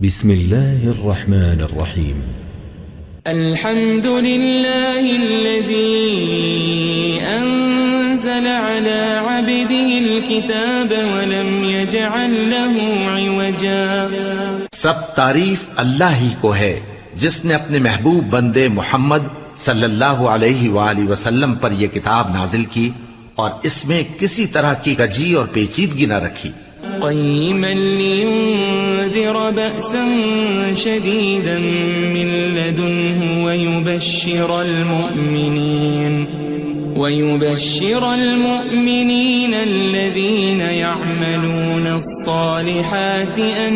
بسم الله الرحمن الرحيم. الحمد لله الذي أنزل على عبده الكتاب ولم يجعل له عوجا. سب تعریف اللہ ہی کو ہے جس نے اپنے محبوب بندے محمد صلی اللہ علیہ وآلہ وسلم پر یہ کتاب نازل کی اور اس میں کسی طرح کی کجی اور پیچیدگی نہ رکھی. قيما لينذر بأسا شديدا من لدنه ويبشر المؤمنين الذين يعملون الصالحات أن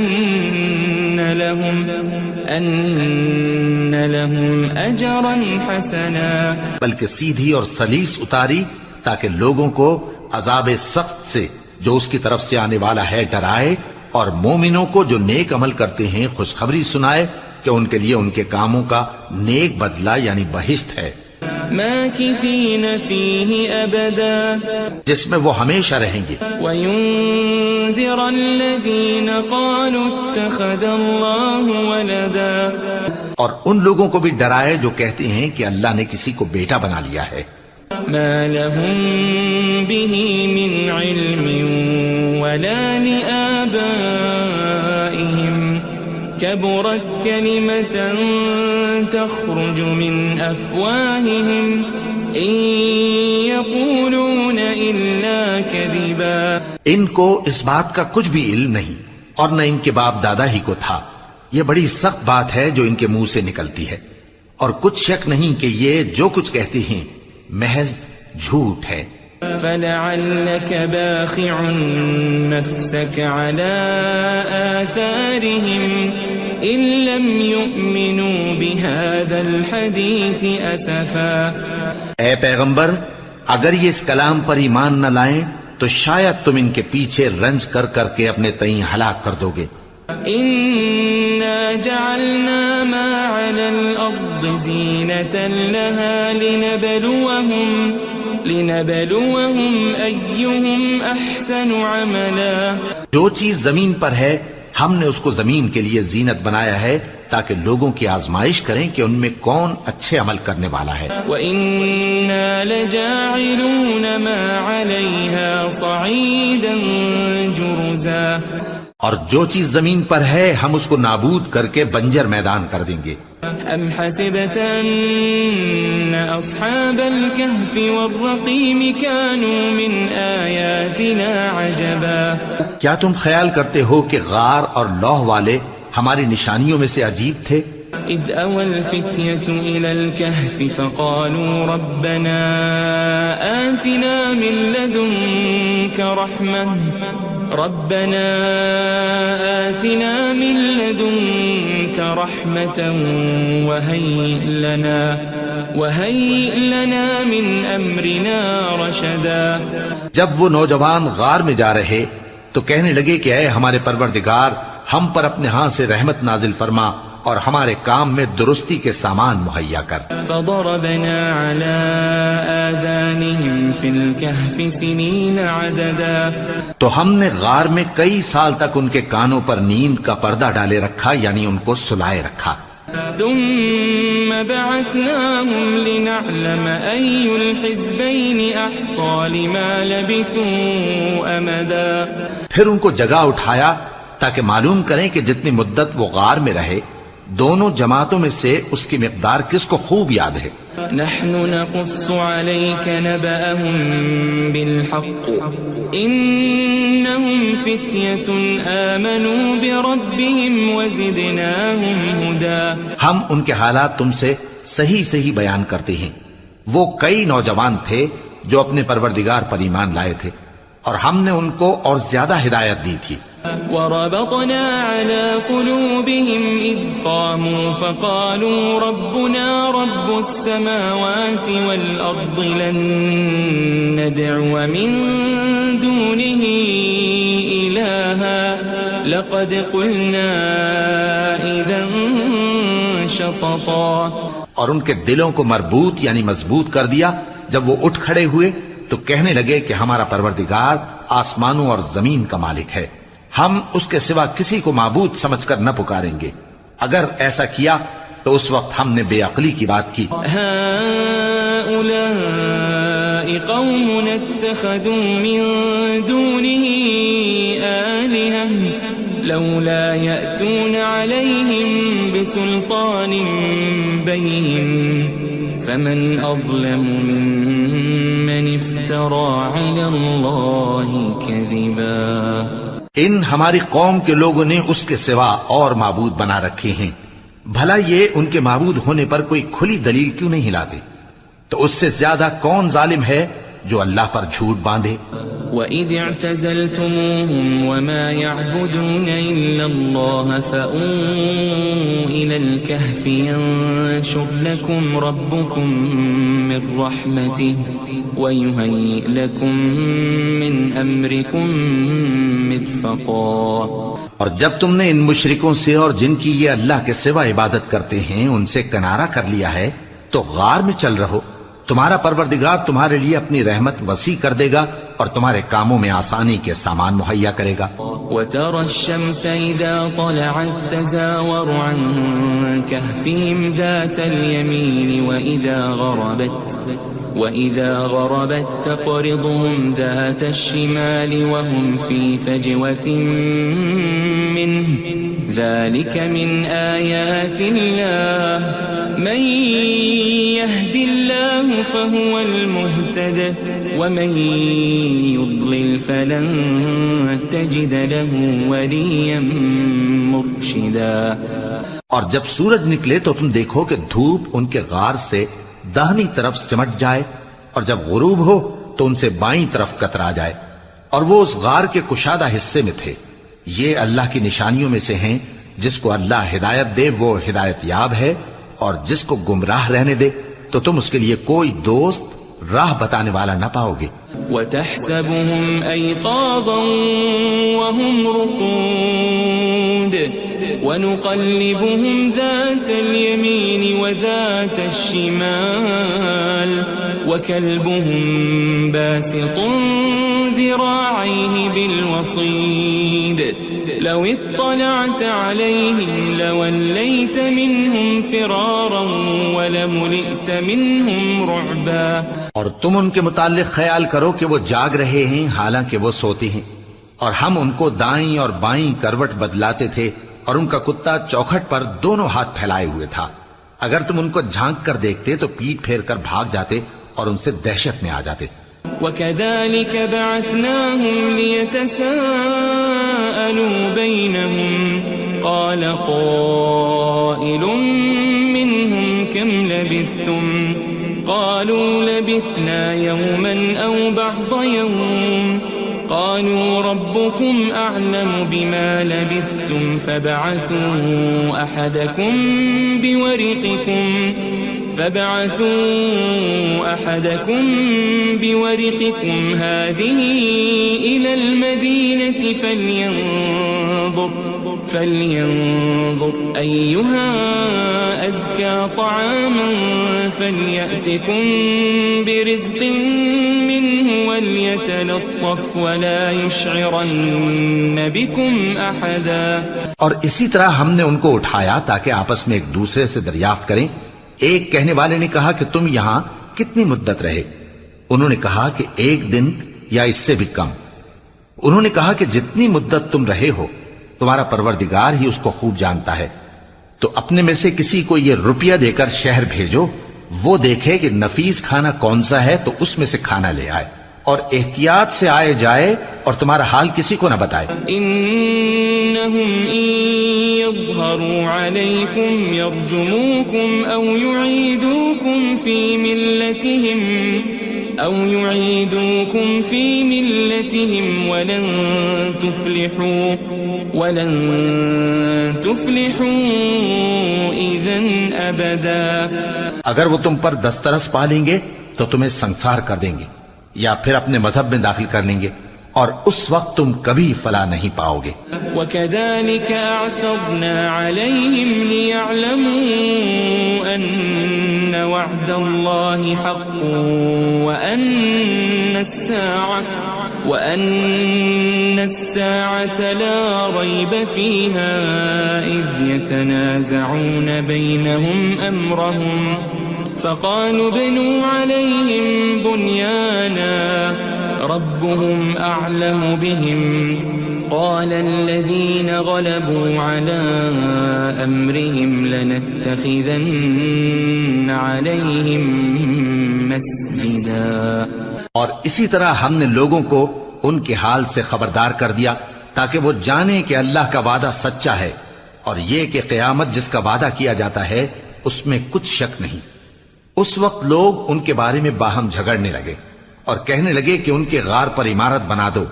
لهم أجرا حسنا. بلکہ سیدھی اور سلیس اتاری تاکہ لوگوں کو عذاب سخت سے جو اس کی طرف سے آنے والا ہے ڈرائے، اور مومنوں کو جو نیک عمل کرتے ہیں خوشخبری سنائے کہ ان کے لیے ان کے کاموں کا نیک بدلہ یعنی بہشت ہے، ماکثین فیہ ابدا، جس میں وہ ہمیشہ رہیں گے. وینذر الذین قالوا اتخذ اللہ ولدا، اور ان لوگوں کو بھی ڈرائے جو کہتے ہیں کہ اللہ نے کسی کو بیٹا بنا لیا ہے. ما لهم به من علم ولا لآبائهم كبرت كلمة تخرج من أفواههم إن يقولون إلا كذبا. ان کو اس بات کا کچھ بھی علم نہیں اور نہ ان کے باپ دادا ہی کو تھا. یہ بڑی سخت بات ہے جو ان کے منہ سے نکلتی ہے، اور کچھ شک نہیں کہ یہ جو کچھ کہتے ہیں محض جھوٹ ہے. فلعلك باخع نفسك على آثارهم إن لم يؤمنوا بهذا الحديث أسفا. اے پیغمبر، اگر یہ اس کلام پر ایمان نہ لائیں تو شاید تم ان کے پیچھے رنج کر کر کے اپنے تئیں ہلاک کر دو گے. إنا جعلنا ما على الأرض زينة لها لنبلوهم أيهم أحسن عملا. جو چیز زمین پر ہے ہم نے اس کو زمین کے لیے زینت بنایا ہے تاکہ لوگوں کی آزمائش کریں کہ ان میں کون اچھے عمل کرنے والا ہے. وَإِنَّا لَجَاعِلُونَ مَا عَلَيْهَا صَعِيدًا جُرُزًا. اور جو چیز زمین پر ہے ہم اس کو نابود کر کے بنجر میدان کر دیں گے. ام حسبت ان اصحاب الكهف والرقيم كانوا من آیاتنا عجبا. کیا تم خیال کرتے ہو کہ غار اور لوح والے ہماری نشانیوں میں سے عجیب تھے؟ اذ اوى الفتية الى الكهف فقالوا ربنا آتنا من لدنك رحمة وهيئ لنا من امرنا رشدا. جب وہ نوجوان غار میں جا رہے تو کہنے لگے کہ اے ہمارے پروردگار، ہم پر اپنے ہاں سے رحمت نازل فرما اور ہمارے کام میں درستی کے سامان مہیا کر. فضربنا على آذانهم في الكهف سنين عددا. تو ہم نے غار میں کئی سال تک ان کے کانوں پر نیند کا پردہ ڈالے رکھا، یعنی ان کو سلائے رکھا. ثم بعثناهم لنعلم أي الحزبين أحصى لما لبثوا أمدا. پھر ان کو جگہ اٹھایا تاکہ معلوم کریں کہ جتنی مدت وہ غار میں رہے دونوں جماعتوں میں سے اس کی مقدار کس کو خوب یاد ہے. نحن نقص عليك نبأهم بالحق إنهم فتية آمنوا بربهم وزدناهم هدى. ہم ان کے حالات تم سے صحیح بیان کرتے ہیں. وہ کئی نوجوان تھے جو اپنے پروردگار پر ایمان لائے تھے اور ہم نے ان کو اور زیادہ ہدایت دی تھی. وربطنا على قلوبهم إذ قاموا فقالوا ربنا رب السماوات والأرض لن ندعو من دونه إلها لقد قلنا إذا شططا. اور ان کے دلوں کو مربوط یعنی مضبوط کر دیا. جب وہ اٹھ کھڑے ہوئے تو کہنے لگے کہ ہمارا پروردگار آسمانوں اور زمین کا مالک ہے، ہم اس کے سوا کسی کو معبود سمجھ کر نہ پکاریں گے. اگر ایسا کیا تو اس وقت ہم نے بے عقلی کی بات کی. هؤلاء قوم اتخذوا من دونه آلهة لولا يأتون عليهم بسلطان بين فمن أظلم ممن افترى على الله كذبا. ان ہماری قوم کے لوگوں نے اس کے سوا اور معبود بنا رکھے ہیں. بھلا یہ ان کے معبود ہونے پر کوئی کھلی دلیل کیوں نہیں لاتے؟ تو اس سے زیادہ کون ظالم ہے جو اللہ پر جھوٹ باندھے؟ وَإِذِ اعْتَزَلْتُمُوهُمْ وَمَا يَعْبُدُونَ إِلَّا اللَّهَ فَأْوُوا إِلَى الْكَهْفِ يَنشُرْ لَكُمْ رَبُّكُمْ مِنْ رَحْمَتِهِ وَيُهَيِّئْ لَكُمْ مِنْ أَمْرِكُمْ مِرْفَقًا. اور جب تم نے ان مشرکوں سے اور جن کی یہ اللہ کے سوا عبادت کرتے ہیں ان سے کنارہ کر لیا ہے تو غار میں چل رہو. تمہارا پروردگار تمہارے لیے اپنی رحمت وسیع کر دے گا اور تمہارے کاموں میں آسانی کے سامان مہیا کرے گا. وَتَرَى الشَّمْسَ إِذَا طَلَعَتْ تَزَاوَرُ عَنْ كَهْفِهِمْ ذَاتَ الْيَمِينِ وَإِذَا غَرَبَتْ تَقْرِضُهُمْ ذَاتَ الشِّمَالِ وَهُمْ فِي فَجْوَةٍ مِّنْهُ ذَلِكَ مِنْ آيَاتِ اللَّهِ مَنْ يَهْدِ اللَّهُ فَهُوَ الْمُهْتَدِ وَمَنْ يُضْلِلْ فَلَنْ تَجِدَ لَهُ وَلِيًّا مُرْشِدًا. اور جب سورج نکلے تو تم دیکھو کہ دھوپ ان کے غار سے داہنی طرف سمٹ جائے اور جب غروب ہو تو ان سے بائیں طرف کترا جائے اور وہ اس غار کے کشادہ حصے میں تھے. یہ اللہ کی نشانیوں میں سے ہیں. جس کو اللہ ہدایت دے وہ ہدایت یاب ہے اور جس کو گمراہ رہنے دے تو تم اس کے لیے کوئی دوست راہ بتانے والا نہ پاؤ گے. وَتَحْسَبُهُمْ أَيْقَاظًا وَهُمْ رُقُودٌ وَنُقَلِّبُهُمْ ذَاتَ الْيَمِينِ وَذَاتَ الشِّمَالِ وَكَلْبُهُمْ بَاسِطٌ ذِرَاعَيْهِ بِالْوَصِيدِ لَوِ اطَّلَعْتَ عَلَيْهِمْ لَوَلَّيْتَ مِنْهُمْ فِرَارًا وَلَمُلِئْتَ مِنْهُمْ رُعْبًا. اور تم ان کے متعلق خیال کرو کہ وہ جاگ رہے ہیں حالانکہ وہ سوتے ہیں اور ہم ان کو دائیں اور بائیں کروٹ بدلاتے تھے اور ان کا کتا چوکھٹ پر دونوں ہاتھ پھیلائے ہوئے تھا. اگر تم ان کو جھانک کر دیکھتے تو پیٹ پھیر کر بھاگ جاتے اور ان سے دہشت میں آ جاتے. وَكَذَلِكَ بَعَثْنَاهُمْ لِيَتَسَاءَلُوا بَيْنَهُمْ قَالَ قَائِلٌ مِّنْهُمْ كَمْ لَبِثْتُمْ قَالُوا لَبِثْنَا يَوْمًا أَوْ بَعْضَ يَوْمٍ قَالُوا رَبُّكُمْ أَعْلَمُ بِمَا لَبِثْتُمْ فَابْعَثُوا أَحَدَكُمْ بِوَرِقِكُمْ هَذِهِ إِلَى الْمَدِينَةِ فَلْيَنظُرْ أَيُّهَا أَزْكَى طَعَامًا فَلْيَأْتِكُمْ بِرِزْقٍ مِّنْهُ وَلْيَتَلَطَّفْ وَلَا يُشْعِرَنَّ بِكُمْ أَحَدًا. اور اسی طرح ہم نے ان کو اٹھایا تاکہ آپس میں ایک دوسرے سے دریافت کریں. ایک کہنے والے نے کہا کہ تم یہاں کتنی مدت رہے؟ انہوں نے کہا کہ 1 دن یا اس سے بھی کم. انہوں نے کہا کہ جتنی مدت تم رہے ہو تمہارا پروردگار ہی اس کو خوب جانتا ہے. تو اپنے میں سے کسی کو یہ روپیہ دے کر شہر بھیجو، وہ دیکھے کہ نفیس کھانا کون سا ہے تو اس میں سے کھانا لے آئے اور احتیاط سے آئے جائے اور تمہارا حال کسی کو نہ بتائے. انہم ان یظہروا علیکم یرجموکم او یعیدوکم فی ملتہم ولن تفلحوا اذن ابدا. اگر وہ تم پر دسترس پا لیں گے تو تمہیں سنسار کر دیں گے یا پھر اپنے مذہب میں داخل کر لیں گے اور اس وقت تم کبھی فلاح نہیں پاؤ گے. وَكَذَلِكَ أَعْثَرْنَا عَلَيْهِمْ لِيَعْلَمُوا أَنَّ وَعْدَ اللَّهِ حَقٌّ وَأَنَّ وأن الساعة لا ريب فيها إذ يتنازعون بينهم أمرهم فقالوا ابنوا عليهم بنيانا ربهم أعلم بهم قال الذين غلبوا على أمرهم لنتخذن عليهم مسجدا. اور اسی طرح ہم نے لوگوں کو ان کے حال سے خبردار کر دیا تاکہ وہ جانیں کہ اللہ کا وعدہ سچا ہے اور یہ کہ قیامت جس کا وعدہ کیا جاتا ہے اس میں کچھ شک نہیں. اس وقت لوگ ان کے بارے میں باہم جھگڑنے لگے اور کہنے لگے کہ ان کے غار پر عمارت بنا دو.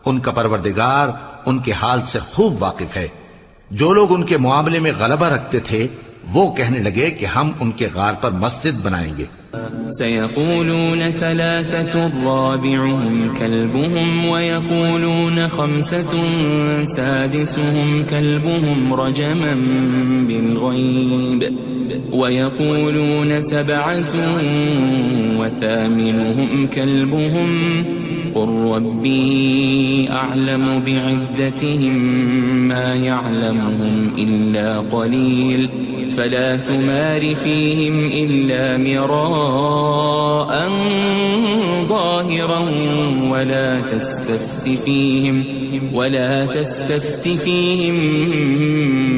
ان کا پروردگار ان کے حال سے خوب واقف ہے. جو لوگ ان کے معاملے میں غلبہ رکھتے تھے وہ کہنے لگے کہ ہم ان کے غار پر مسجد بنائیں گے. سيقولون ثلاثة رابعهم كلبهم ويقولون خمسة سادسهم كلبهم رجما بالغيب ويقولون سبعة وثامنهم كلبهم قل ربي أعلم بعدتهم ما يعلمهم إلا قليل فلا تمار فيهم إلا مراء ظاهرا ولا تستفت فيهم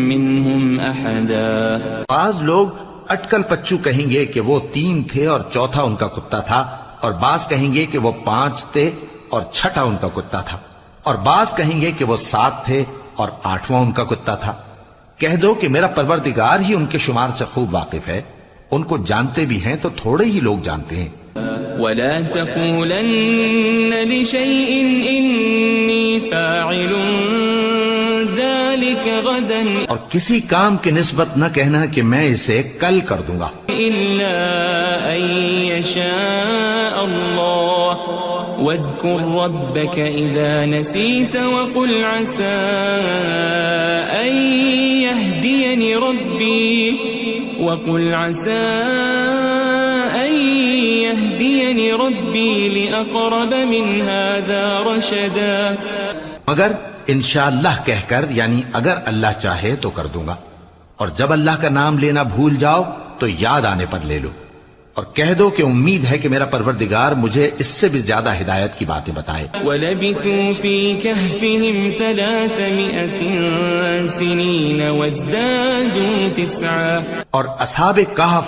منهم أحدا. بعض لوگ اٹکل پچو کہیں گے کہ وہ 3 تھے اور چوتھا ان کا کتا تھا، اور بعض کہیں گے کہ وہ 5 تھے اور چھٹا ان کا کتا تھا، اور بعض کہیں گے کہ وہ 7 تھے اور 8واں ان کا کتا تھا. کہہ دو کہ میرا پروردگار ہی ان کے شمار سے خوب واقف ہے، ان کو جانتے بھی ہیں تو تھوڑے ہی لوگ جانتے ہیں. ولا تقولن لشيء إني فاعل ذلك غدا اور کسی کام کی نسبت نہ کہنا کہ میں اسے کل کر دوں گا إلا أن يشاء الله واذكر ربك إذا نسيت وقل عسى أن يهديني ربي لأقرب من هذا رشدا. مگر انشاءاللہ کہہ کر، یعنی اگر اللہ چاہے تو کر دوں گا، اور جب اللہ کا نام لینا بھول جاؤ تو یاد آنے پر لے لو، اور کہہ دو کہ امید ہے کہ میرا پروردگار مجھے اس سے بھی زیادہ ہدایت کی باتیں بتائے. وَلَبِثُوا فِي كَهْفِهِمْ 300 سِنِينَ وَازْدَادُوا 9. اور اصحاب کہف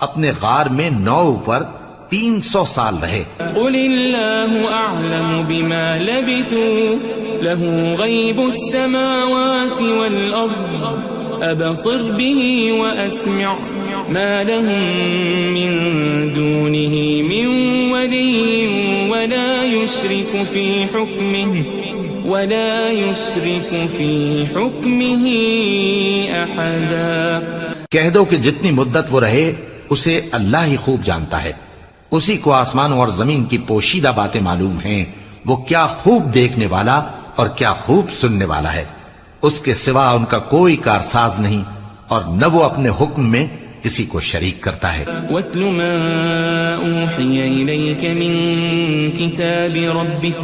اپنے غار میں 9 پر 300 سال رہے. قُلِ اللَّهُ أَعْلَمُ بِمَا لَبِثُوا لَهُ غَيْبُ السَّمَاوَاتِ وَالْأَرْضِ أَبْصِرْ بِهِ وَأَسْمِعْ مَا لَهُم مِّن دُونِهِ مِن وَلِيٍّ وَلَا يُشْرِكُ فِي حُكْمِهِ أَحَدًا. کہہ دو کہ جتنی مدت وہ رہے اسے اللہ ہی خوب جانتا ہے، اسی کو آسمانوں اور زمین کی پوشیدہ باتیں معلوم ہیں، وہ کیا خوب دیکھنے والا اور کیا خوب سننے والا ہے. اس کے سوا ان کا کوئی کارساز نہیں، اور نہ وہ اپنے حکم میں کسی کو شریک کرتا ہے. وَاتْلُ مَا أُوحِيَ إِلَيْكَ مِن كِتَابِ رَبِّكَ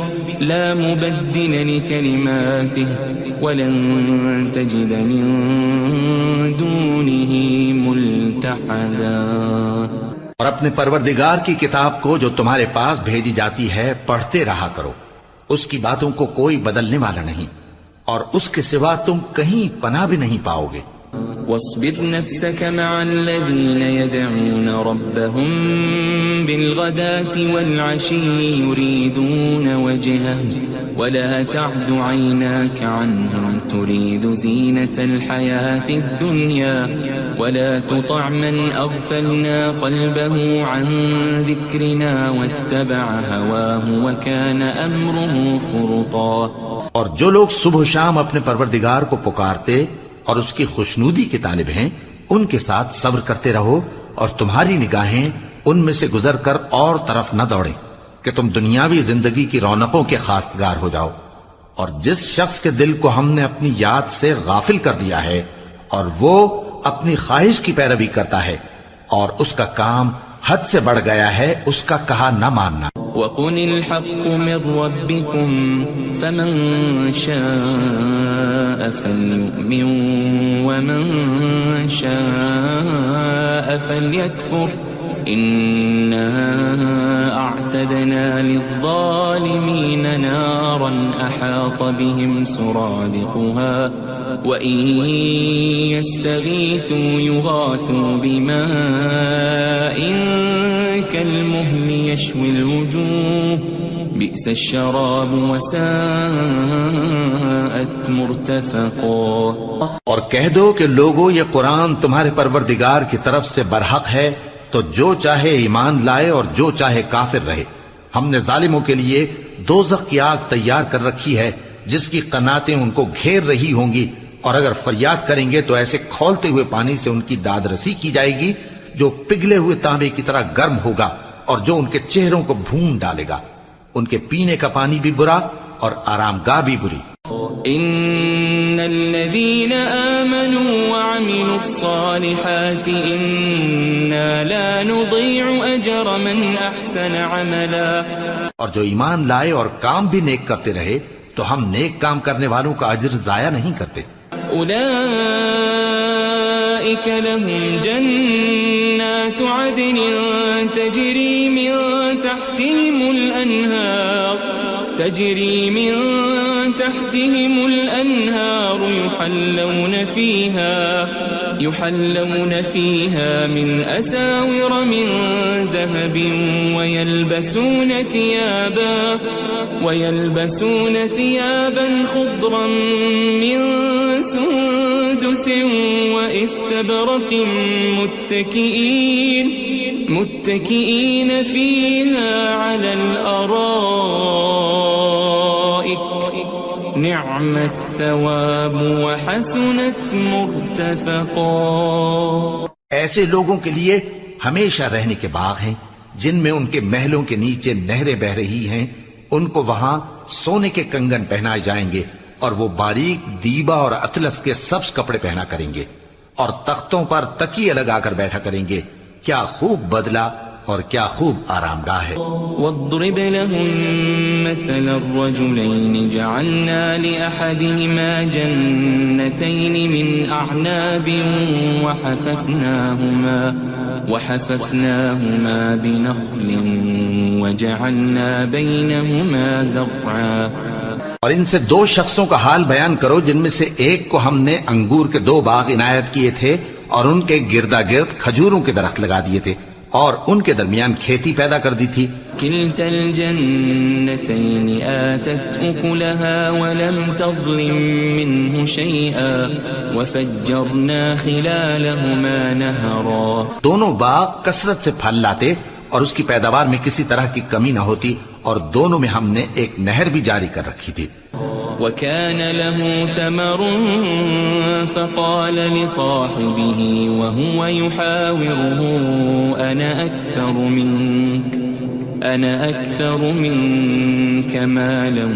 لَا مُبَدِّلَ لِكَلِمَاتِهِ وَلَن تَجِدَ مِن دُونِهِ مُلْتَحَدًا. اور اپنے پروردگار کی کتاب کو جو تمہارے پاس بھیجی جاتی ہے پڑھتے رہا کرو، اس کی باتوں کو کوئی بدلنے والا نہیں، اور اس کے سوا تم کہیں پناہ بھی نہیں پاؤ گے. واصبر نفسك مع الذين يدعون ربهم بالغداة والعشي يريدون وجهه ولا تعد عيناك عنهم تريد زينة الحياة الدنيا ولا تطع من أغفلنا قلبه عن ذكرنا واتبع هواه وكان أمره فرطا. اور جو لوگ صبح و شام اپنے پروردگار کو پکارتے اور اس کی خوشنودی کے طالب ہیں ان کے ساتھ صبر کرتے رہو، اور تمہاری نگاہیں ان میں سے گزر کر اور طرف نہ دوڑیں کہ تم دنیاوی زندگی کی رونقوں کے خواستگار ہو جاؤ. اور جس شخص کے دل کو ہم نے اپنی یاد سے غافل کر دیا ہے اور وہ اپنی خواہش کی پیروی کرتا ہے اور اس کا کام حد سے بڑھ گیا ہے اس کا کہا نہ ماننا۔ وَقُلِ الْحَقُّ مِنْ رَبِّكُمْ فَمَنْ شَاءَ فَلْيُؤْمِنْ وَمَنْ شَاءَ فَلْيَكْفُرْ إِنَّا أَعْتَدْنَا لِلظَّالِمِينَ نَارًا أَحَاطَ بِهِمْ سُرَادِقُهَا وَإِنْ يَسْتَغِيثُوا يُغَاثُوا بِمَاءٍ كَالْمُهْلِ يَشْوِي الْوُجُوهَ بِئْسَ الشَّرَابُ وَسَاءَتْ مُرْتَفَقًا۔ اور کہہ دو کہ لوگو یہ قرآن تمہارے پروردگار کی طرف سے برحق ہے، تو جو چاہے ایمان لائے اور جو چاہے کافر رہے۔ ہم نے ظالموں کے لیے دوزخ کی آگ تیار کر رکھی ہے جس کی قناتیں ان کو گھیر رہی ہوں گی، اور اگر فریاد کریں گے تو ایسے کھولتے ہوئے پانی سے ان کی داد رسی کی جائے گی جو پگھلے ہوئے تانبے کی طرح گرم ہوگا اور جو ان کے چہروں کو بھون ڈالے گا۔ ان کے پینے کا پانی بھی برا اور آرام گاہ بھی بری۔ ان الذين آمنوا وعملوا الصالحات انا لا نضيع اجر من احسن عملا۔ اور جو ایمان لائے اور کام بھی نیک کرتے رہے تو ہم نیک کام کرنے والوں کا اجر ضائع نہیں کرتے۔ اولئك لهم جنات عدن تجري من تحتهم الأنهار يحلون فيها من أساور من ذهب ويلبسون ثيابا خضرا من سندس واستبرق متكئين فيها على الأرائك نعم الثواب وحسنت مرتفقا۔ ایسے لوگوں کے لیے ہمیشہ رہنے کے باغ ہیں جن میں ان کے محلوں کے نیچے نہریں بہ رہی ہیں، ان کو وہاں سونے کے کنگن پہنائے جائیں گے اور وہ باریک دیبا اور اطلس کے سبز کپڑے پہنا کریں گے اور تختوں پر تکیے لگا کر بیٹھا کریں گے۔ کیا خوب بدلہ اور کیا خوب آرام گاہ ہے۔ واضرب لهم مثل الرجلين جعلنا لأحدهما جنتين من أعناب وحففناهما بنخل وجعلنا بينهما زرعا۔ اور ان سے دو شخصوں کا حال بیان کرو جن میں سے ایک کو ہم نے انگور کے 2 باغ عنایت کیے تھے اور ان کے گردا گرد کھجوروں کے درخت لگا دیے تھے اور ان کے درمیان کھیتی پیدا کر دی تھی۔ كلتا الجنتين آتت أكلها ولم تظلم منه شيئا وفجرنا خلالهما نهرا۔ دونوں باغ کثرت سے پھل لاتے اور اس کی پیداوار میں کسی طرح کی کمی نہ ہوتی، اور دونوں میں ہم نے ایک نہر بھی جاری کر رکھی تھی۔ وكان له ثمر فقال لصاحبه وهو يحاوره أنا أكثر منك مالا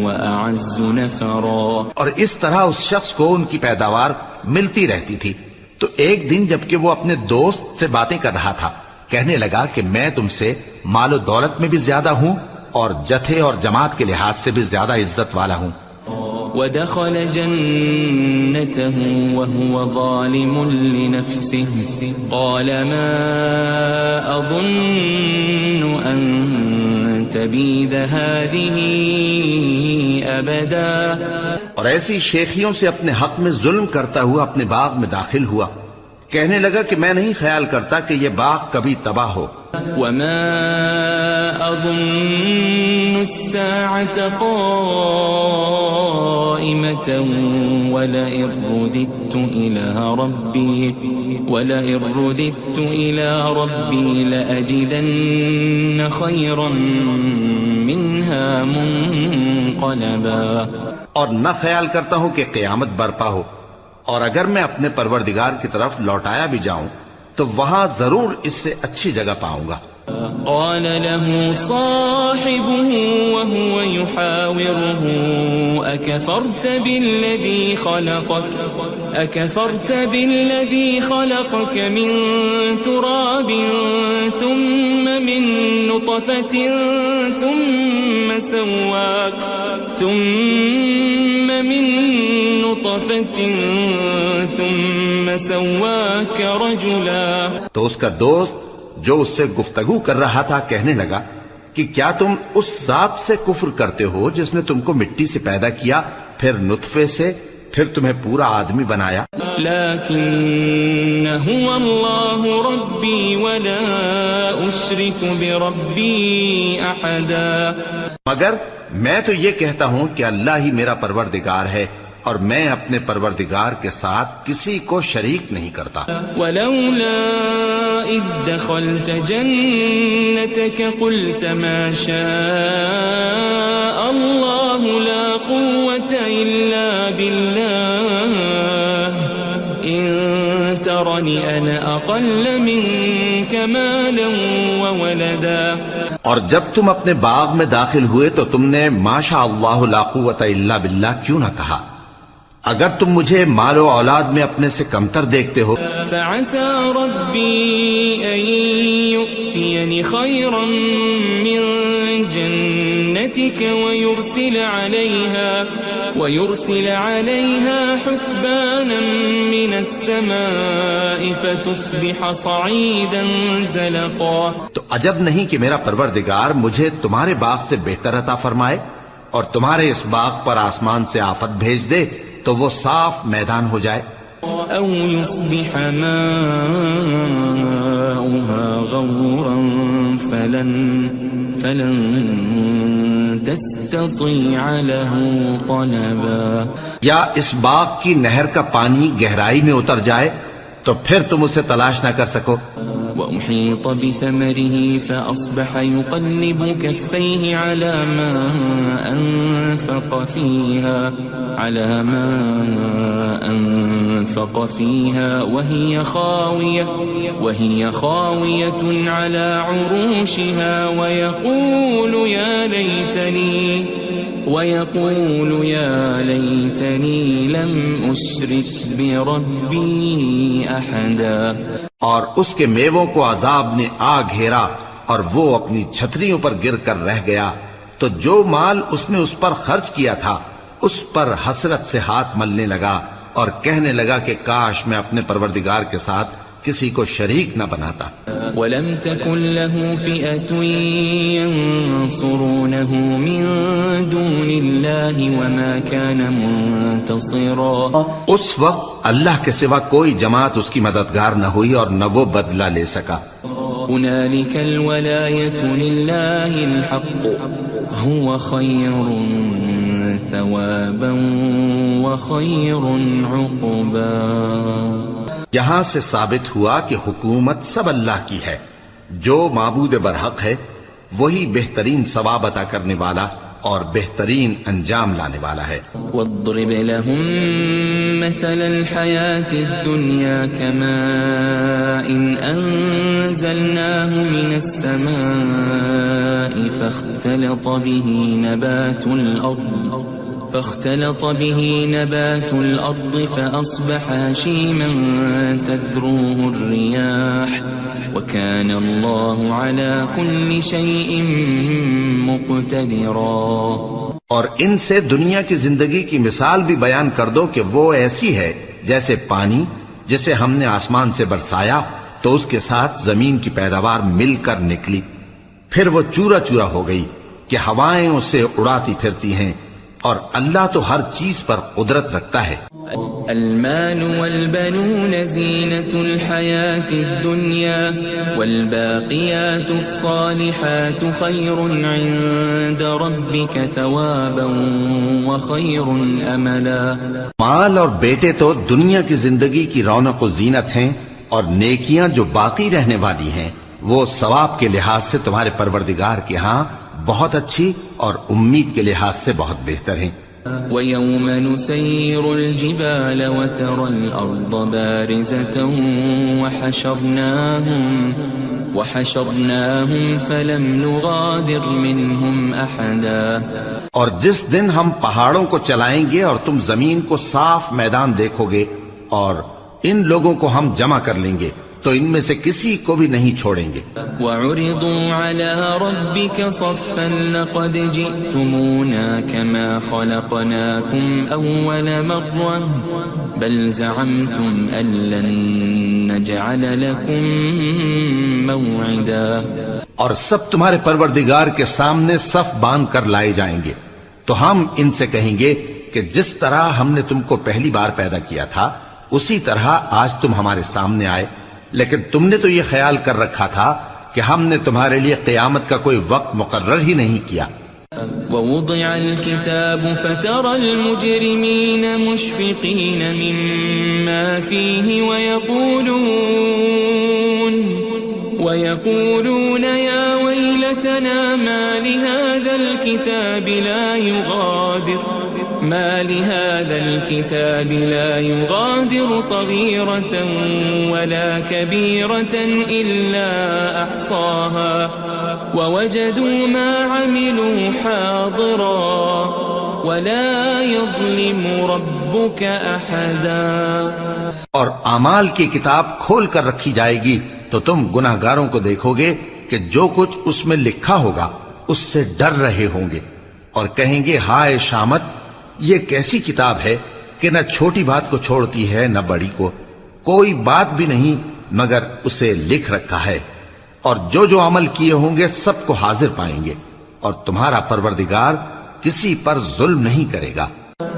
وأعز نفرا۔ اور اس طرح اس شخص کو ان کی پیداوار ملتی رہتی تھی، تو ایک دن جبکہ وہ اپنے دوست سے باتیں کر رہا تھا کہنے لگا کہ میں تم سے مال و دولت میں بھی زیادہ ہوں اور جتھے اور جماعت کے لحاظ سے بھی زیادہ عزت والا ہوں۔ ودخل جنته وهو ظالم لنفسه قال ما أظن أن تبيد هذه أبدا۔ اور ایسی شیخیوں سے اپنے حق میں ظلم کرتا ہوا اپنے باغ میں داخل ہوا، کہنے لگا کہ میں نہیں خیال کرتا کہ یہ باغ کبھی تباہ ہو۔ وما أظن الساعة قائمة ولئن رددت إلى ربي لأجدن خيرا منها منقلبا۔ اور نہ خیال کرتا ہوں کہ قیامت برپا ہو، اور اگر میں اپنے پروردگار کی طرف لوٹایا بھی جاؤں تو وہاں ضرور اس سے اچھی جگہ پاؤں گا۔ قال له صاحبه وهو يحاوره أكفرت بالذي خلقك من تراب ثم من نطفة ثم سواك رجلا۔ تو اس کا دوست جو اس سے گفتگو کر رہا تھا کہنے لگا کہ کیا تم اس ذات سے کفر کرتے ہو جس نے تم کو مٹی سے پیدا کیا، پھر نطفے سے، پھر تمہیں پورا آدمی بنایا؟ لیکن هو اللہ ربی ولا اشرک بربی احدا، مگر میں تو یہ کہتا ہوں کہ اللہ ہی میرا پروردگار ہے اور میں اپنے پروردگار کے ساتھ کسی کو شریک نہیں کرتا۔ ولولا اذ دخلت جنتك قلت ما شاء الله لا قوة الا بالله ان ترني انا اقل منك مالا وولدا۔ اور جب تم اپنے باغ میں داخل ہوئے تو تم نے ما شاء اللہ لا قوت الا باللہ کیوں نہ کہا؟ اگر تم مجھے مال و اولاد میں اپنے سے کمتر دیکھتے ہو۔ فعسى ربي أن يؤتيني خيرا من جنتك ويرسل عليها حسبانا من السماء فتصبح صعيدا زلقا۔ تو عجب نہیں کہ میرا پروردگار مجھے تمہارے باغ سے بہتر عطا فرمائے اور تمہارے اس باغ پر آسمان سے آفت بھیج دے تو وہ صاف میدان ہو جائے۔ او يصبح ماؤها غورا فلن تستطيع له طلبا، یا اس باغ کی نہر کا پانی گہرائی میں اتر جائے تو پھر تم اسے تلاش نہ کر سکو۔ وأحيط بثمره فأصبح يقلب كفيه على ما أنفق فيها وهي خاوية على عروشها ويقول يا ليتني لم أشرك بربي أحدا۔ اور اس کے میووں کو عذاب نے آ گھیرا اور وہ اپنی چھتریوں پر گر کر رہ گیا، تو جو مال اس نے اس پر خرچ کیا تھا اس پر حسرت سے ہاتھ ملنے لگا اور کہنے لگا کہ کاش میں اپنے پروردگار کے ساتھ کسی کو شریک نہ بناتا۔ وَلَمْ تَكُنْ لَهُ فِئَةٌ يَنصُرُونَهُ مِن دُونِ اللَّهِ وَمَا كَانَ مُنتَصِرًا۔ اس وقت اللہ کے سوا کوئی جماعت اس کی مددگار نہ ہوئی اور نہ وہ بدلہ لے سکا۔ هُنَالِكَ الْوَلَایَةُ لِلَّهِ الْحَقُّ هُوَ خَيْرٌ ثَوَابًا وَخَيْرٌ عُقْبًا۔ یہاں سے ثابت ہوا کہ حکومت سب اللہ کی ہے، جو معبود برحق ہے وہی بہترین ثواب عطا کرنے والا اور بہترین انجام لانے والا ہے۔ وَاضْرِبْ لَهُم مَّثَلَ الْحَيَاةِ الدُّنْيَا كَمَاءٍ أَنزَلْنَاهُ مِنَ السَّمَاءِ فاختلط به نبات الأرض فأصبح هشيما تذروه الرياح وكان الله على كل شيء مقتدرا۔ اور ان سے دنیا کی زندگی کی مثال بھی بیان کر دو کہ وہ ایسی ہے جیسے پانی جسے ہم نے آسمان سے برسایا تو اس کے ساتھ زمین کی پیداوار مل کر نکلی، پھر وہ چورا چورا ہو گئی کہ ہوائیں اسے اڑاتی پھرتی ہیں، اور اللہ تو ہر چیز پر قدرت رکھتا ہے۔ المال والبنون زینة الحیاة الدنیا والباقیات الصالحات خیر عند ربک ثوابا وخیر املا۔ مال اور بیٹے تو دنیا کی زندگی کی رونق و زینت ہیں، اور نیکیاں جو باقی رہنے والی ہیں وہ ثواب کے لحاظ سے تمہارے پروردگار کے ہاں بہت اچھی اور امید کے لحاظ سے بہت بہتر ہیں۔ ويوم نسير الجبال وترى الأرض بارزة وحشرناهم فلم نغادر منهم أحدا. اور جس دن ہم پہاڑوں کو چلائیں گے اور تم زمین کو صاف میدان دیکھو گے اور ان لوگوں کو ہم جمع کر لیں گے تو ان میں سے کسی کو بھی نہیں چھوڑیں گے. وَعُرِضُوا عَلَى رَبِّكَ صَفًّا لَقَدْ جِئْتُمُونَا كَمَا خَلَقْنَاكُمْ أَوَّلَ مَرَّةٍ بَلْ زَعَمْتُمْ أَن لَّن نَّجْعَلَ لَكُم مَّوْعِدًا. اور سب تمہارے پروردگار کے سامنے صف باندھ کر لائے جائیں گے تو ہم ان سے کہیں گے کہ جس طرح ہم نے تم کو پہلی بار پیدا کیا تھا اسی طرح آج تم ہمارے سامنے آئے، لیکن تم نے تو یہ خیال کر رکھا تھا کہ ہم نے تمہارے لیے قیامت کا کوئی وقت مقرر ہی نہیں کیا. ووضع الكتاب فترى المجرمين مشفقين مما فيه ويقولون يا ويلتنا ما لهذا الكتاب لا يغادر صغيرة ولا كبيرة إلا أحصاها ووجدوا ما عملوا حاضرا ولا يظلم ربك أحدا. اور اعمال کی کتاب کھول کر رکھی جائے گی تو تم گناہگاروں کو دیکھو گے کہ جو کچھ اس میں لکھا ہوگا اس سے ڈر رہے ہوں گے اور کہیں گے ہائے شامت، یہ کیسی کتاب ہے کہ نہ چھوٹی بات کو چھوڑتی ہے نہ بڑی کو، کوئی بات بھی نہیں مگر اسے لکھ رکھا ہے، اور جو عمل کیے ہوں گے سب کو حاضر پائیں گے، اور تمہارا پروردگار کسی پر ظلم نہیں کرے گا.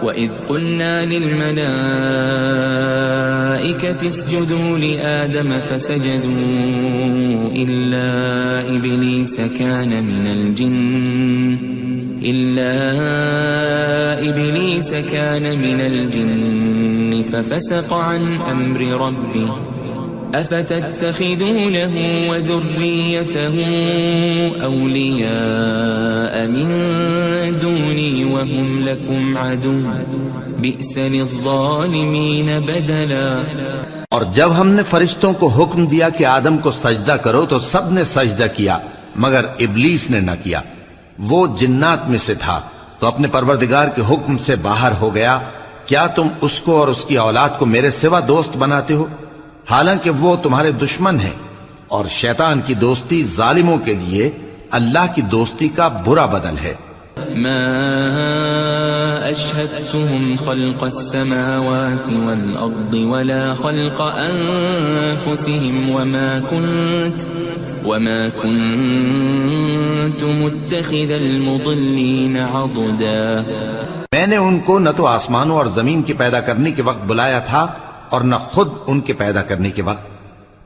وَإِذْ قُلْنَا لِلْمَلَائِكَةِ اسْجُدُوا لِآدَمَ فَسَجَدُوا إِلَّا إِبْلِيسَ كَانَ مِنَ الْجِنِّ فَفَسَقَ عَنْ أَمْرِ رَبِّهِ أَفَتَتَّخِذُونَهُ وَذُرِّيَّتَهُ أَوْلِيَاءَ مِن دُونِي وَهُمْ لَكُمْ عَدُوٌّ بِئْسَ لِلظَّالِمِينَ بَدَلًا. اور جب ہم نے فرشتوں کو حکم دیا کہ آدم کو سجدہ کرو تو سب نے سجدہ کیا مگر ابلیس نے نہ کیا، وہ جنات میں سے تھا تو اپنے پروردگار کے حکم سے باہر ہو گیا. کیا تم اس کو اور اس کی اولاد کو میرے سوا دوست بناتے ہو حالانکہ وہ تمہارے دشمن ہیں، اور شیطان کی دوستی ظالموں کے لیے اللہ کی دوستی کا برا بدل ہے. ما أشهدتهم خلق السماوات والأرض ولا خلق أنفسهم وما كنت متخذ المضلين عضدا. میں نے ان کو نہ تو آسمانوں اور زمین کے پیدا کرنے کے وقت بلایا تھا اور نہ خود ان کے پیدا کرنے کے وقت،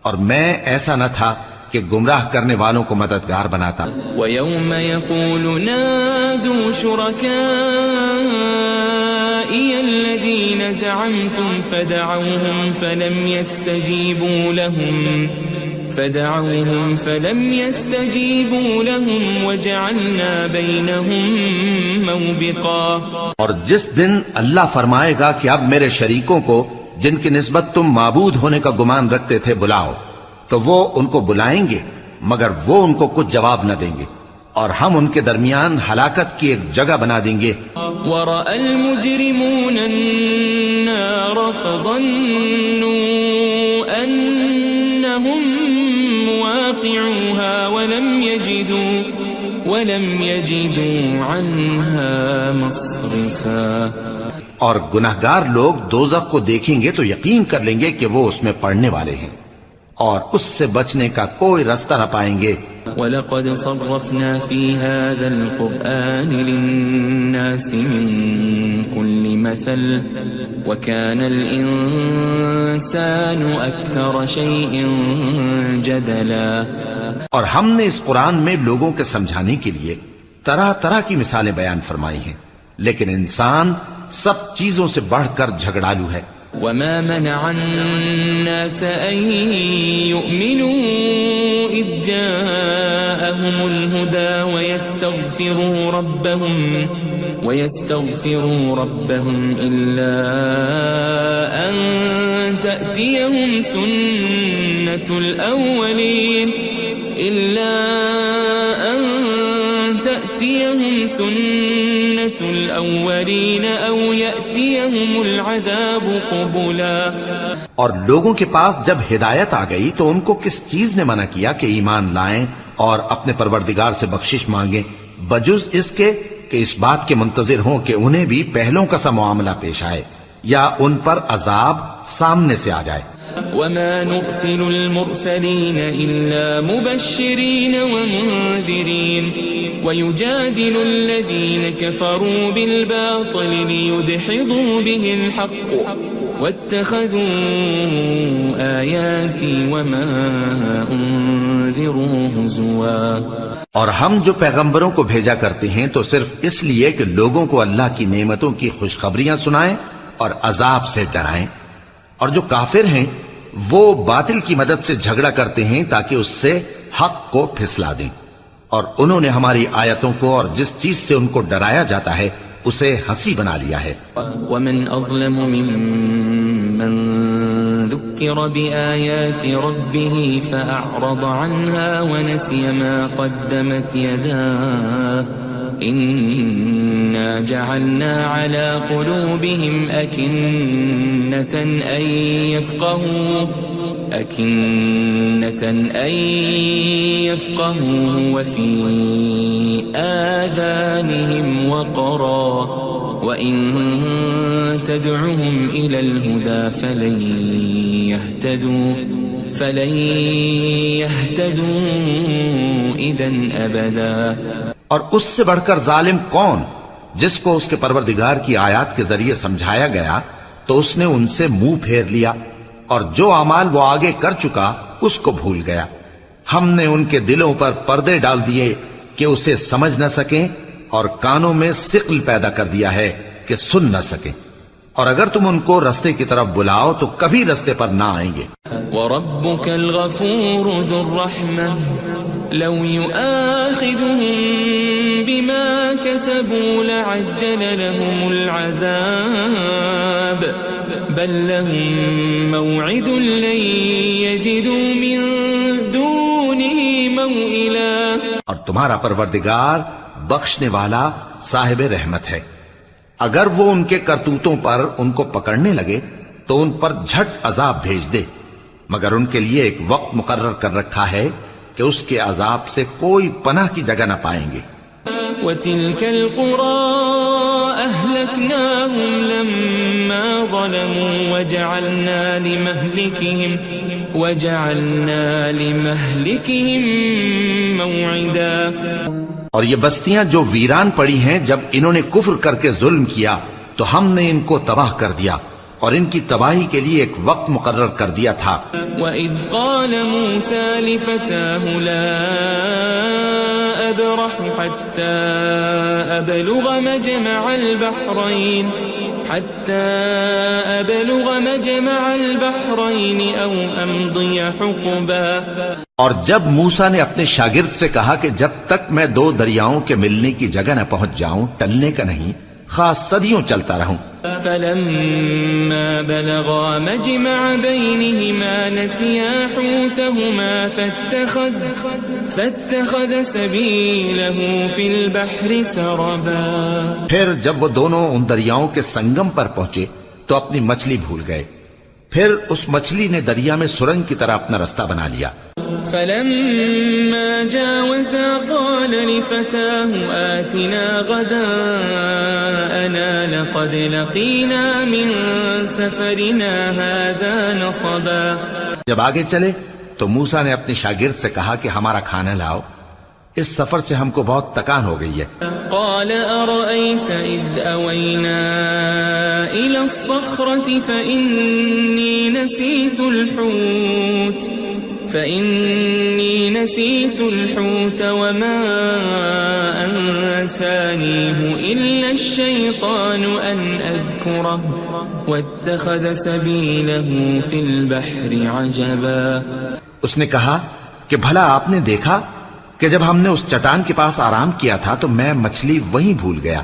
اور میں ایسا نہ تھا کہ گمراہ کرنے والوں کو مددگار بناتا. وَيَوْمَ يَقُولُ نَادُوا شُرَكَائِيَ الَّذِينَ زَعَمْتُمْ فَلَمْ يَسْتَجِيبُوا لَهُمْ وَجَعَلْنَا بَيْنَهُمْ مَوْبِقًا. اور جس دن اللہ فرمائے گا کہ اب میرے شریکوں کو جن کی نسبت تم معبود ہونے کا گمان رکھتے تھے بلاؤ، تو وہ ان کو بلائیں گے مگر وہ ان کو کچھ جواب نہ دیں گے، اور ہم ان کے درمیان ہلاکت کی ایک جگہ بنا دیں گے. وَرَأَى الْمُجْرِمُونَ النَّارَ فَظَنُّوا أَنَّهُمْ مُوَاقِعُوهَا وَلَمْ يَجِدُوا عَنْهَا مَصْرِفًا. اور گناہگار لوگ دوزخ کو دیکھیں گے تو یقین کر لیں گے کہ وہ اس میں پڑنے والے ہیں اور اس سے بچنے کا کوئی رستہ نہ پائیں گے. وَلَقَدْ صَرَّفْنَا فِي هَذَا الْقُرْآنِ لِلنَّاسِ مِنْ كُلِّ مَثَلٍ وَكَانَ الْإِنسَانُ أَكْثَرَ شَيْءٍ جَدَلًا. اور ہم نے اس قرآن میں لوگوں کے سمجھانے کے لیے طرح طرح کی مثالیں بیان فرمائی ہیں، لیکن انسان سب چیزوں سے بڑھ کر جھگڑالو ہے. وَمَا مَنَعَ النَّاسَ أَن يُؤْمِنُوا إِذْ جَاءَهُمُ الْهُدَى ويستغفروا ربهم إلا أن تأتيهم سنة الأولين أو يأتيهم العذاب قبلا. اور لوگوں کے پاس جب ہدایت آ گئی تو ان کو کس چیز نے منع کیا کہ ایمان لائیں اور اپنے پروردگار سے بخشش مانگیں بجز اس کے کہ اس بات کے منتظر ہوں کہ انہیں بھی پہلوں کا سا معاملہ پیش آئے یا ان پر عذاب سامنے سے آ جائے. وما نرسل المرسلين إلا مبشرين ومنذرين ويجادل الذين كفروا بالباطل ليدحضوا به الحق واتخذوا آياتي وما أنذروا هزوا. اور ہم جو پیغمبروں کو بھیجا کرتے ہیں تو صرف اس لیے کہ لوگوں کو اللہ کی نعمتوں کی خوشخبریاں سنائیں اور عذاب سے ڈرائیں. اور جو کافر ہیں وہ باطل کی مدد سے جھگڑا کرتے ہیں تاکہ اس سے حق کو پھسلا دیں. اور انہوں نے ہماری آیتوں کو اور جس چیز سے ان کو ڈرایا جاتا ہے اسے ہنسی بنا لیا ہے. ومن اظلم ممن ذكر بآيات ربه فأعرض عنها ونسي ما قدمت يداه إنا جعلنا على قلوبهم أكنة أن يفقهوا وفي آذانهم وقرا وإن تدعهم إلى الهدى فلن يهتدوا إذا أبدا. اور اس سے بڑھ کر ظالم کون جس کو اس کے پروردگار کی آیات کے ذریعے سمجھایا گیا تو اس نے ان سے منہ پھیر لیا اور جو اعمال وہ آگے کر چکا اس کو بھول گیا. ہم نے ان کے دلوں پر پردے ڈال دیے کہ اسے سمجھ نہ سکیں اور کانوں میں ثقل پیدا کر دیا ہے کہ سن نہ سکیں. اور اگر تم ان کو رستے کی طرف بلاؤ تو کبھی رستے پر نہ آئیں گے. وَرَبُّكَ الْغَفُورُ ذُو الرَّحْمَةِ لَوْ يُؤَاخِذُهُم بِمَا كَسَبُوا لَعَجَّلَ لَهُمُ الْعَذَابَ بَل لَّهُم مَّوْعِدٌ لَّن يَجِدُوا مِن دُونِهِ مَوْئِلًا. اور تمہارا پروردگار بخشنے والا صاحب رحمت ہے. اگر وہ ان کے کرتوتوں پر ان کو پکڑنے لگے تو ان پر جھٹ عذاب بھیج دے مگر ان کے لیے ایک وقت مقرر کر رکھا ہے کہ اس کے عذاب سے کوئی پناہ کی جگہ نہ پائیں گے. وَتِلْكَ الْقُرَىٰ أَهْلَكْنَاهُمْ لَمَّا ظَلَمُوا وَجَعَلْنَا لِمَهْلِكِهِمْ مَوْعِدًا. اور یہ بستیاں جو ویران پڑی ہیں جب انہوں نے کفر کر کے ظلم کیا تو ہم نے ان کو تباہ کر دیا اور ان کی تباہی کے لیے ایک وقت مقرر کر دیا تھا. وَإِذْ قَالَ مُوسَى لِفَتَاهُ لَا أَبْرَحُ حَتَّى أَبْلُغَ مَجْمَعَ الْبَحْرَيْنِ أَوْ أَمْضِيَ حُقُبًا. اور جب موسیٰ نے اپنے شاگرد سے کہا کہ جب تک میں دو دریاؤں کے ملنے کی جگہ نہ پہنچ جاؤں ٹلنے کا نہیں خاص صدیوں چلتا رہوں. فَلَمَّا بَلَغَا مَجْمَعَ بَيْنِهِمَا نَسِيَا حُوتَهُمَا فَاتَّخَذَ سَبِيلَهُ فِي الْبَحْرِ سَرَبًا. پھر جب وہ دونوں ان دریاؤں کے سنگم پر پہنچے تو اپنی مچھلی بھول گئے. پھر اس مچھلی نے دریا میں سرنگ کی طرح اپنا رستہ بنا لیا. فَلَمَّا جَاوَزَا قَالَ لِفَتَاهُ آتِنَا غَدَاءَنَا لَقَدْ لَقِينَا مِن سَفَرِنَا هَذَا نَصَبًا. جب آگے چلے تو موسیٰ نے اپنے شاگرد سے کہا کہ ہمارا کھانا لاؤ اس سفر سے ہم کو بہت تکان ہو گئی ہے. قال أرأيت إذ أوينا إلى الصخرة فإني نسيت الحوت وما أنسانيه إلا الشيطان أن أذكره واتخذ سبيله في البحر عجبا. اس نے کہا کہ بھلا آپ نے دیکھا کہ جب ہم نے اس چٹان کے پاس آرام کیا تھا تو میں مچھلی وہیں بھول گیا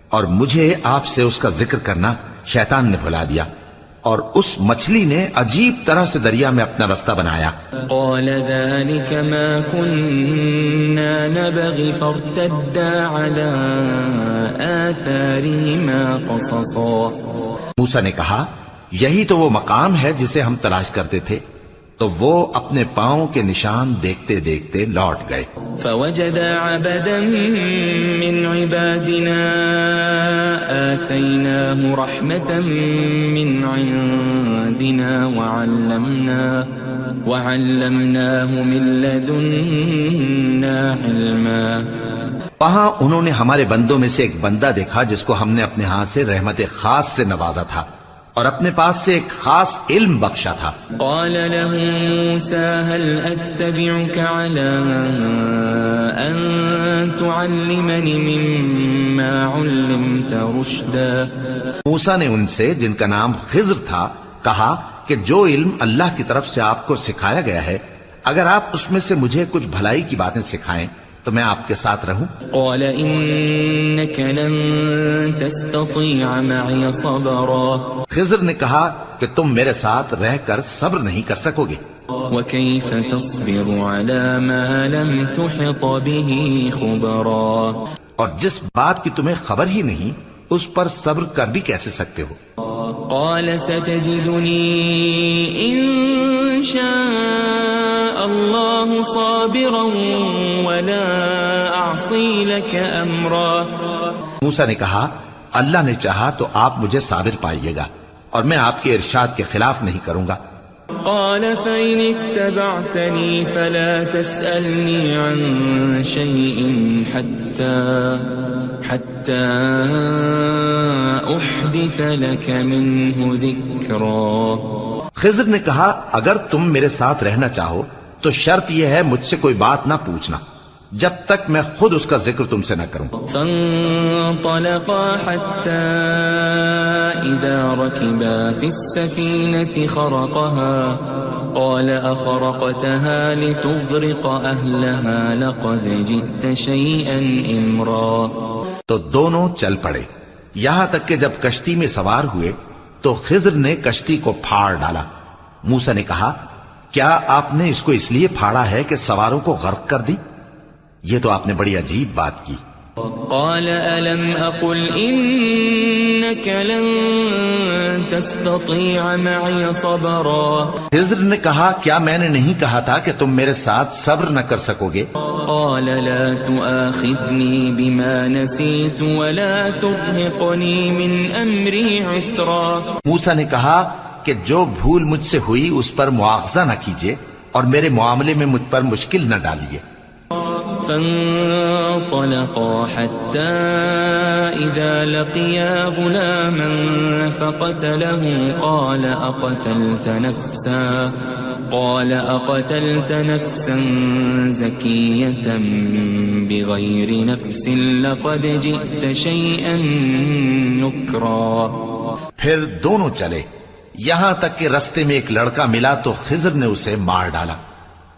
اور مجھے آپ سے اس کا ذکر کرنا شیطان نے بھلا دیا، اور اس مچھلی نے عجیب طرح سے دریا میں اپنا رستہ بنایا۔ قال ذلك ما كنا نبغي فارتدا على آثارهما قصصا۔ موسیٰ نے کہا یہی تو وہ مقام ہے جسے ہم تلاش کرتے تھے، تو وہ اپنے پاؤں کے نشان دیکھتے دیکھتے لوٹ گئے۔ فوجد عبدا من عبادنا آتيناه رحمة من عندنا وعلمناه من لدنا علما۔ وہاں انہوں نے ہمارے بندوں میں سے ایک بندہ دیکھا جس کو ہم نے اپنے ہاتھ سے رحمت خاص سے نوازا تھا اور اپنے پاس سے ایک خاص علم بخشا تھا۔ قال له موسى هل أتبعك على أن تعلمني مما علمت رشدا۔ موسیٰ نے ان سے، جن کا نام خضر تھا، کہا کہ جو علم اللہ کی طرف سے آپ کو سکھایا گیا ہے، اگر آپ اس میں سے مجھے کچھ بھلائی کی باتیں سکھائیں تو میں آپ کے ساتھ رہوں۔ قال إنك لن تستطيع معي صبرا۔ خضر نے کہا کہ تم میرے ساتھ رہ کر صبر نہیں کر سکو گے۔ وكيف تصبر على ما لم تحط به خبرا۔ اور جس بات کی تمہیں خبر ہی نہیں اس پر صبر کر بھی کیسے سکتے ہو؟ قال ستجدني إن شاء الله صابرا ولا أعصي لك أمرا۔ موسیٰ نے کہا اللہ نے چاہا تو آپ مجھے صابر پائیے گا اور میں آپ کے ارشاد کے خلاف نہیں کروں گا۔ قال فإن اتبعتني فلا تسألني عن شيء حتى أحدث لك منه ذكرا۔ خضر نے کہا اگر تم میرے ساتھ رہنا چاہو تو شرط یہ ہے مجھ سے کوئی بات نہ پوچھنا جب تک میں خود اس کا ذکر تم سے نہ کروں۔ فانطلقا حتى إذا ركبا في السفينة خرقها قال أخرقتها لتغرق أهلها لقد جئت شيئا إمرا۔ تو دونوں چل پڑے یہاں تک کہ جب کشتی میں سوار ہوئے تو خضر نے کشتی کو پھاڑ ڈالا۔ موسیٰ نے کہا کیا آپ نے اس کو اس لیے پھاڑا ہے کہ سواروں کو غرق کر دی؟ یہ تو آپ نے بڑی عجیب بات کی۔ قال ألم أقل إنك لن تستطيع معي صبرا۔ خضر نے کہا کیا میں نے نہیں کہا تھا کہ تم میرے ساتھ صبر نہ کر سکو گے؟ قال لا تؤاخذني بما نسيت ولا ترهقني من أمري عسرا۔ موسیٰ نے کہا کہ جو بھول مجھ سے ہوئی اس پر مواخذہ نہ کیجیے اور میرے معاملے میں مجھ پر مشکل نہ ڈالیے۔ فانطلقا حتى إذا لقيا غلاما فقتله قال أقتلت نفسا زكية بغير نفس لقد جئت شيئا نكرا۔ پھر دونوں چلے یہاں تک کہ رستے میں ایک لڑکا ملا تو خضر نے اسے مار ڈالا۔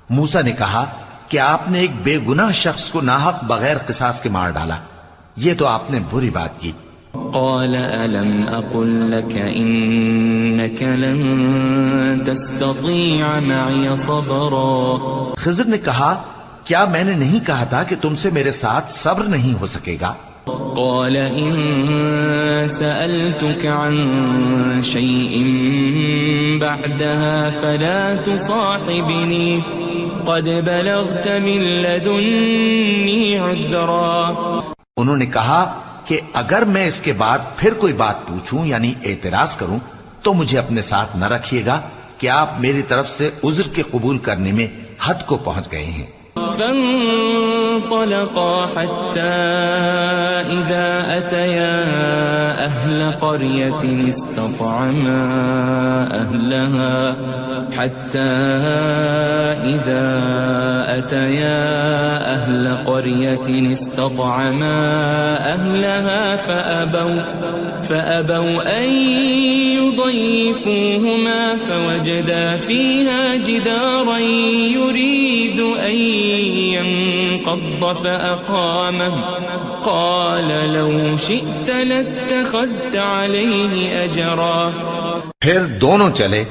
موسیٰ نے کہا کہ آپ نے ایک بے گناہ شخص کو ناحق بغیر قصاص کے مار ڈالا، یہ تو آپ نے بری بات کی۔ قال ألم أقل لك إنك لن تستطيع معي صبرا۔ خضر نے کہا کیا میں نے نہیں کہا تھا کہ تم سے میرے ساتھ صبر نہیں ہو سکے گا؟ قال إن سألتك عن شيء بعدها فلا تصاحبني قد بلغت من لدني عذرا۔ انہوں نے کہا کہ اگر میں اس کے بعد پھر کوئی بات پوچھوں یعنی اعتراض کروں تو مجھے اپنے ساتھ نہ رکھیے گا کہ آپ میری طرف سے عذر کے قبول کرنے میں حد کو پہنچ گئے ہیں۔ فانطلقا حتى إذا أتيا أهل قرية استطعما أهلها فأبوا أن يضيفوهما فوجدا فيها جدارا يريد أن انقض فأقامه قال لو شئت لاتخذت عليه أجرا. پھر دونوں چلے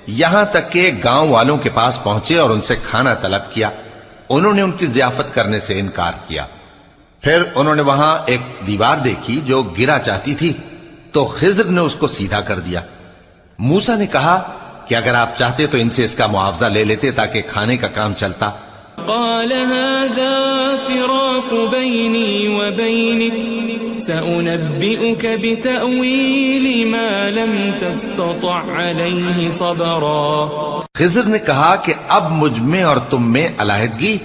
یہاں تک کہ گاؤں والوں کے پاس پہنچے اور ان سے کھانا طلب کیا. انہوں نے ان کی ضیافت کرنے سے انکار کیا. پھر انہوں نے وہاں ایک دیوار دیکھی جو گرا چاہتی تھی تو خضر نے اس کو سیدھا کر دیا. موسیٰ نے کہا کہ اگر آپ چاہتے تو ان سے اس کا معاوضہ لے لیتے تاکہ کھانے کا کام چلتا. قال هذا فراق بيني وبينك سأنبئك بتأويل ما لم تستطع عليه صبرا. خضر نے کہا کہ اب مجھ میں اور تم میں علیحدگی،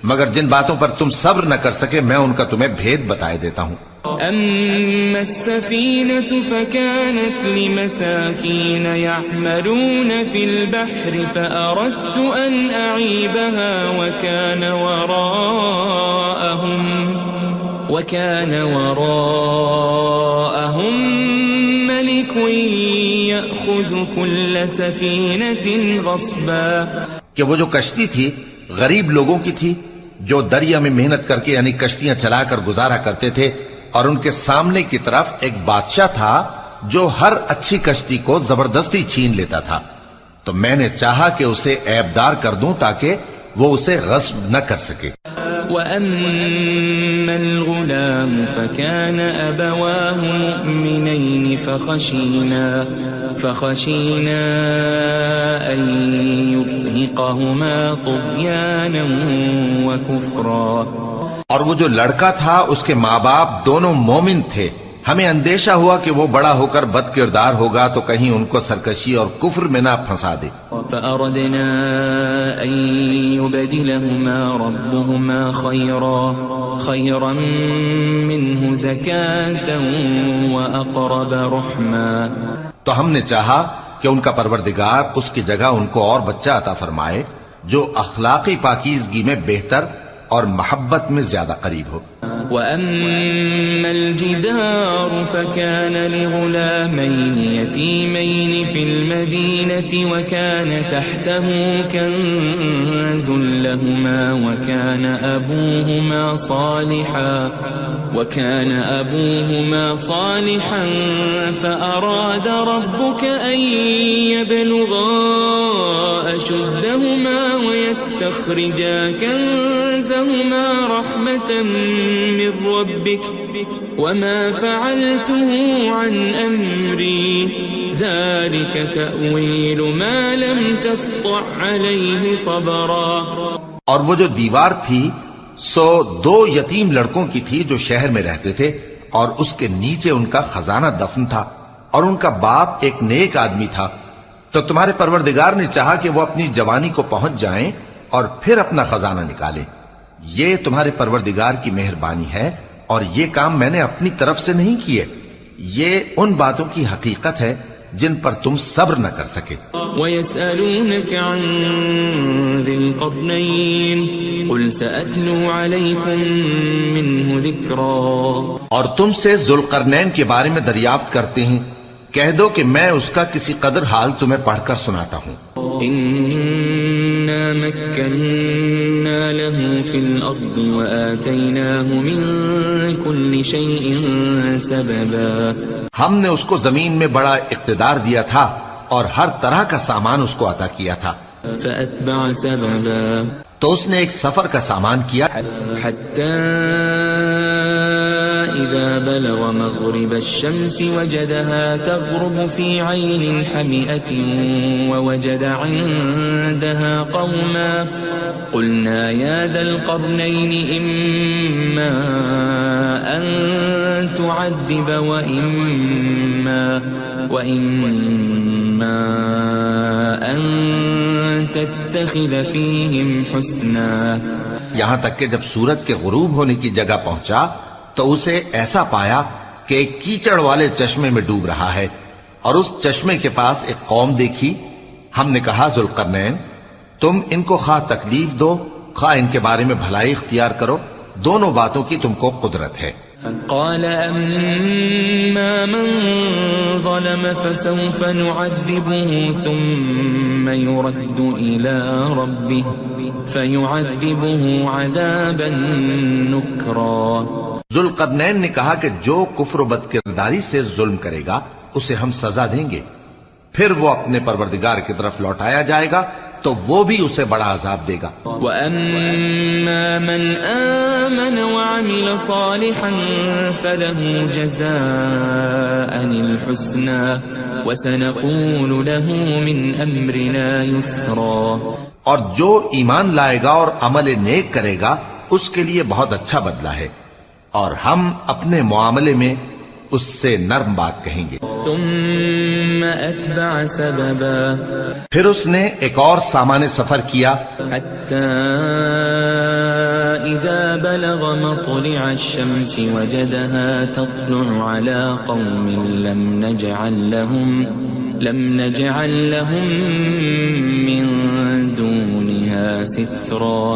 مگر جن باتوں پر تم صبر نہ کر سکے میں ان کا تمہیں بھید بتائے دیتا ہوں. أما السفينة فكانت لمساكين يعملون في البحر فأردت أن أعيبها وكان وراءهم ملك يأخذ كل سفينة غصبا. کہ وہ جو کشتی تھی غریب لوگوں کی تھی جو دریا میں محنت کر کے یعنی کشتیاں چلا کر گزارا کرتے تھے، اور ان کے سامنے کی طرف ایک بادشاہ تھا جو ہر اچھی کشتی کو زبردستی چھین لیتا تھا. تو میں نے چاہا کہ اسے عیبدار کر دوں تاکہ وہ اسے غصب نہ کر سکے. وَأَمَّا الْغُلَامُ فَكَانَ أَبَوَاهُ مُؤْمِنَيْنِ فَخَشِينَا أَن يُرْهِقَهُمَا طُغْيَانًا وَكُفْرًا. اور وہ جو لڑکا تھا اس کے ماں باپ دونوں مومن تھے، ہمیں اندیشہ ہوا کہ وہ بڑا ہو کر بد کردار ہوگا تو کہیں ان کو سرکشی اور کفر میں نہ پھنسا دے. فأردنا أن يبدلهما ربهما خيرا منه زكاة وأقرب رحما. تو ہم نے چاہا کہ ان کا پروردگار اس کی جگہ ان کو اور بچہ عطا فرمائے جو اخلاقی پاکیزگی میں بہتر اور محبت میں زیادہ قریب ہو. وَأَمَّا الْجِدَارُ فَكَانَ لِغُلَامَيْنِ يَتِيمَيْنِ فِي الْمَدِينَةِ وَكَانَ تَحْتَهُ كَنْزٌ لَهُمَا وَكَانَ أَبُوهُمَا صَالِحًا فَأَرَادَ رَبُّكَ أَنْ يَبْلُغَا أَشُدَّهُمَا وَيَسْتَخْرِجَا كَنْزَهُمَا رَحْمَةً من ربك وما فعلته عن أمري ذلك تأويل ما لم تسطع عليه صبرا. اور وہ جو دیوار تھی سو 2 یتیم لڑکوں کی تھی جو شہر میں رہتے تھے اور اس کے نیچے ان کا خزانہ دفن تھا اور ان کا باپ ایک نیک آدمی تھا. تو تمہارے پروردگار نے چاہا کہ وہ اپنی جوانی کو پہنچ جائیں اور پھر اپنا خزانہ نکالے. یہ تمہارے پروردگار کی مہربانی ہے اور یہ کام میں نے اپنی طرف سے نہیں کیے. یہ ان باتوں کی حقیقت ہے جن پر تم صبر نہ کر سکے. وَيَسْأَلُونَكَ عَنْ ذِي الْقَرْنَيْنِ قُلْ سَأَتْلُو عَلَيْكُمْ مِنْهُ ذِكْرًا. اور تم سے ذوالقرنین کے بارے میں دریافت کرتے ہیں، کہہ دو کہ میں اس کا کسی قدر حال تمہیں پڑھ کر سناتا ہوں. إِنَّا مَكَّنَّا لَهُ فِي الْأَرْضِ وَآتَيْنَاهُ مِنْ كُلِّ شَيْءٍ سَبَبًا. ہم نے اس کو زمین میں بڑا اقتدار دیا تھا اور ہر طرح کا سامان اس کو عطا کیا تھا. فَأَتْبَعَ سَبَبًا. تو اس نے ایک سفر کا سامان کیا حَتَّى إِذَا بَلَغَ مَغْرِبَ الشَّمْسِ وَجَدَهَا تَغْرُبُ فِي عَيْنٍ حَمِئَةٍ وَوَجَدَ عِندَهَا قَوْمًا قُلْنَا يَا ذَا الْقَرْنَيْنِ إِمَّا أَن تُعَذِّبَ وَإِمَّا أَن تَتَّخِذَ فِيهِمْ حُسْنًا. یہاں تک کہ جب سورج کے غروب ہونے کی جگہ پہنچا تو اسے ایسا پایا کہ ایک کیچڑ والے چشمے میں ڈوب رہا ہے اور اس چشمے کے پاس ایک قوم دیکھی. ہم نے کہا ذوالقرنین تم ان کو خواہ تکلیف دو خواہ ان کے بارے میں بھلائی اختیار کرو، دونوں باتوں کی تم کو قدرت ہے. قال أما من ظلم فسوف نعذبه ثم يرد إلى ربه فيعذبه عذابا نكرا. ذوالقرنین نے کہا کہ جو کفر و بد کرداری سے ظلم کرے گا اسے ہم سزا دیں گے، پھر وہ اپنے پروردگار کی طرف لوٹایا جائے گا تو وہ بھی اسے بڑا عذاب دے گا. وَأَمَّا مَنْ آمَنَ وَعَمِلَ صَالِحًا فَلَهُ جَزَاءً الْحُسْنَى وَسَنَقُولُ لَهُ مِنْ أَمْرِنَا يُسْرًا. اور جو ایمان لائے گا اور عمل نیک کرے گا اس کے لیے بہت اچھا بدلہ ہے، اور ہم اپنے معاملے میں اس سے نرم بات کہیں گے. ثم أتبع سببا. پھر اس نے ایک اور سامان سفر کیا حتى إذا بلغ مطلع الشمس وجدها تطلع على قوم لم نجعل لهم من دونها سترا.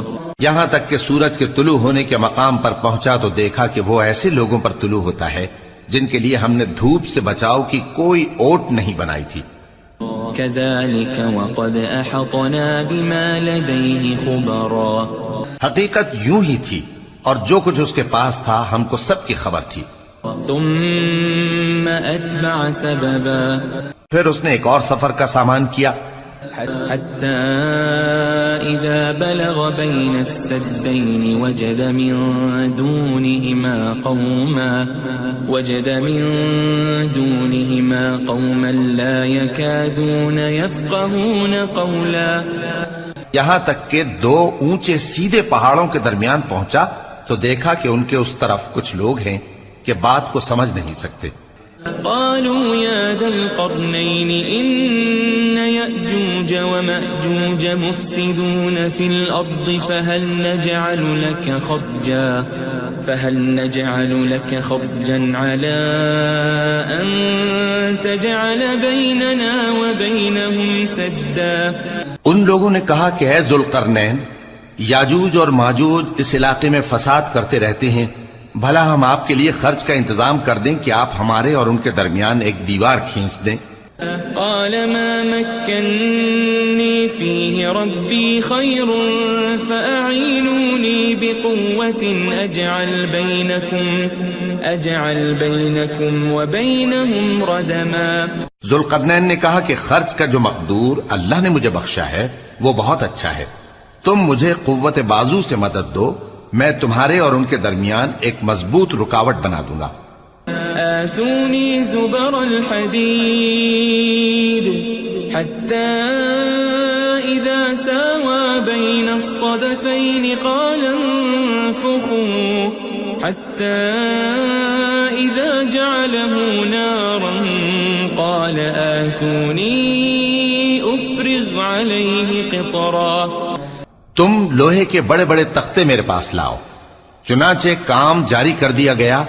یہاں تک کہ سورج کے طلوع ہونے کے مقام پر پہنچا تو دیکھا کہ وہ ایسے لوگوں پر طلوع ہوتا ہے جن کے لیے ہم نے دھوپ سے بچاؤ کی کوئی اوٹ نہیں بنائی تھی. كذلك وقد أحطنا بما لديه خبرا. حقیقت یوں ہی تھی اور جو کچھ اس کے پاس تھا ہم کو سب کی خبر تھی. ثم أتبع سببا. پھر اس نے ایک اور سفر کا سامان کیا حتى إذا بلغ بين السدين وجد من دونهما قوما لا يكادون يفقهون قولا. یہاں تک کہ دو اونچے سیدھے پہاڑوں کے درمیان پہنچا تو دیکھا کہ ان کے اس طرف کچھ لوگ ہیں کہ بات کو سمجھ نہیں سکتے. قالوا يا ذا القرنين إن يأجوج ومأجوج مفسدون في الأرض فهل نجعل لك خرجا على أن تجعل بيننا وبينهم سدا. ان لوگوں نے کہا کہ اے ذوالقرنین، یاجوج اور ماجوج اس علاقے میں فساد کرتے رہتے ہیں، بھلا ہم آپ کے لیے خرچ کا انتظام کر دیں کہ آپ ہمارے اور ان کے درمیان ایک دیوار کھینچ دیں. قال ما مكنني فيه ربي خير فأعينوني بقوة أجعل بينكم وبينهم ردما. ذوالقرنین نے کہا کہ خرچ کا جو مقدور اللہ نے مجھے بخشا ہے وہ بہت اچھا ہے، تم مجھے قوت بازو سے مدد دو، میں تمہارے اور ان کے درمیان ایک مضبوط رکاوٹ بنا دوں گا. آتوني زبر الحديد حتى إذا ساوى بين الصدفين قال انفخوا حتى إذا جعله نارا قال آتوني أفرغ عليه قطرا. تم لوہے کے بڑے بڑے تختے میرے پاس لاؤ. چنانچہ کام جاری کر دیا گیا